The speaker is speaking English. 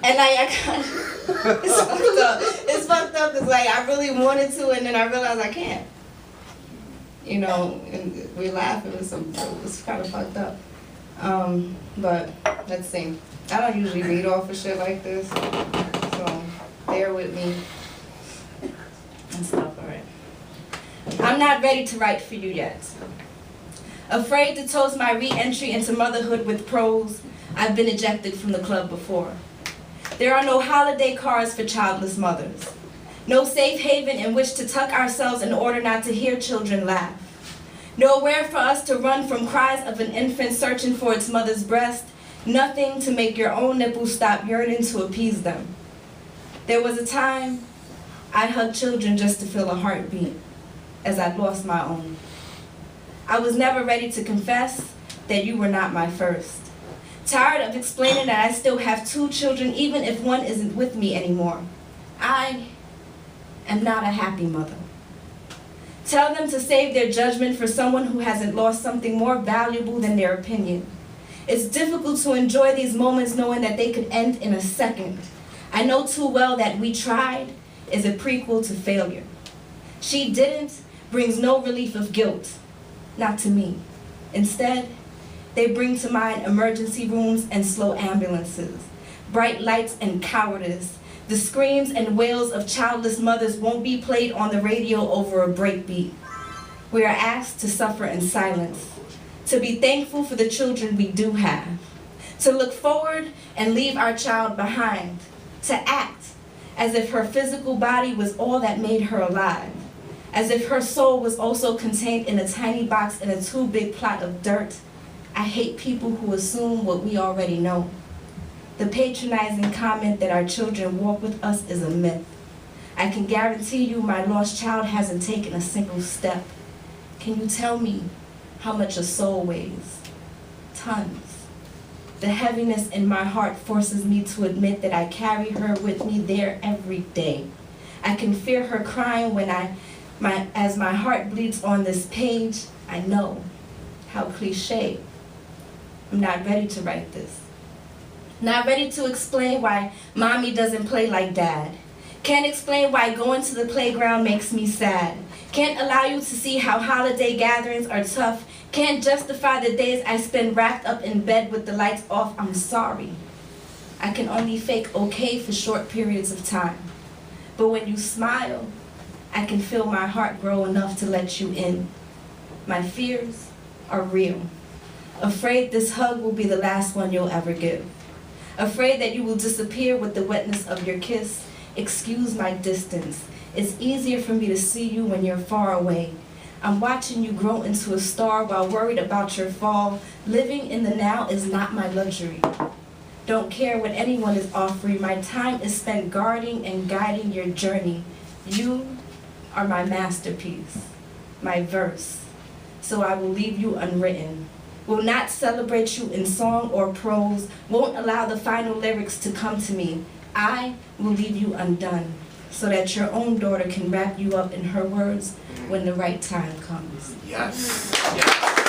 And I kind of, it's fucked up. It's fucked up because like I really wanted to, and then I realized I can't. You know, and we laugh. It was kind of fucked up. But let's see. I don't usually read off of shit like this, so bear with me and stuff. All right. I'm not ready to write for you yet. Afraid to toast my re-entry into motherhood with prose, I've been ejected from the club before. There are no holiday cards for childless mothers. No safe haven in which to tuck ourselves in order not to hear children laugh. Nowhere for us to run from cries of an infant searching for its mother's breast. Nothing to make your own nipples stop yearning to appease them. There was a time I hugged children just to feel a heartbeat, as I'd lost my own. I was never ready to confess that you were not my first. Tired of explaining that I still have 2 children, even if one isn't with me anymore. I am not a happy mother. Tell them to save their judgment for someone who hasn't lost something more valuable than their opinion. It's difficult to enjoy these moments knowing that they could end in a second. I know too well that We Tried is a prequel to failure. She Didn't brings no relief of guilt, not to me. Instead, they bring to mind emergency rooms and slow ambulances, bright lights and cowardice. The screams and wails of childless mothers won't be played on the radio over a breakbeat. We are asked to suffer in silence, to be thankful for the children we do have, to look forward and leave our child behind, to act as if her physical body was all that made her alive, as if her soul was also contained in a tiny box in a too big plot of dirt. I hate people who assume what we already know. The patronizing comment that our children walk with us is a myth. I can guarantee you my lost child hasn't taken a single step. Can you tell me how much a soul weighs? Tons. The heaviness in my heart forces me to admit that I carry her with me there every day. I can fear her crying when as my heart bleeds on this page. I know how cliche. I'm not ready to write this. Not ready to explain why mommy doesn't play like dad. Can't explain why going to the playground makes me sad. Can't allow you to see how holiday gatherings are tough. Can't justify the days I spend wrapped up in bed with the lights off. I'm sorry. I can only fake okay for short periods of time. But when you smile, I can feel my heart grow enough to let you in. My fears are real. Afraid this hug will be the last one you'll ever give. Afraid that you will disappear with the wetness of your kiss. Excuse my distance. It's easier for me to see you when you're far away. I'm watching you grow into a star while worried about your fall. Living in the now is not my luxury. Don't care what anyone is offering. My time is spent guarding and guiding your journey. You are my masterpiece, my verse. So I will leave you unwritten. Will not celebrate you in song or prose. Won't allow the final lyrics to come to me. I will leave you undone, so that your own daughter can wrap you up in her words when the right time comes. Yes. Yes.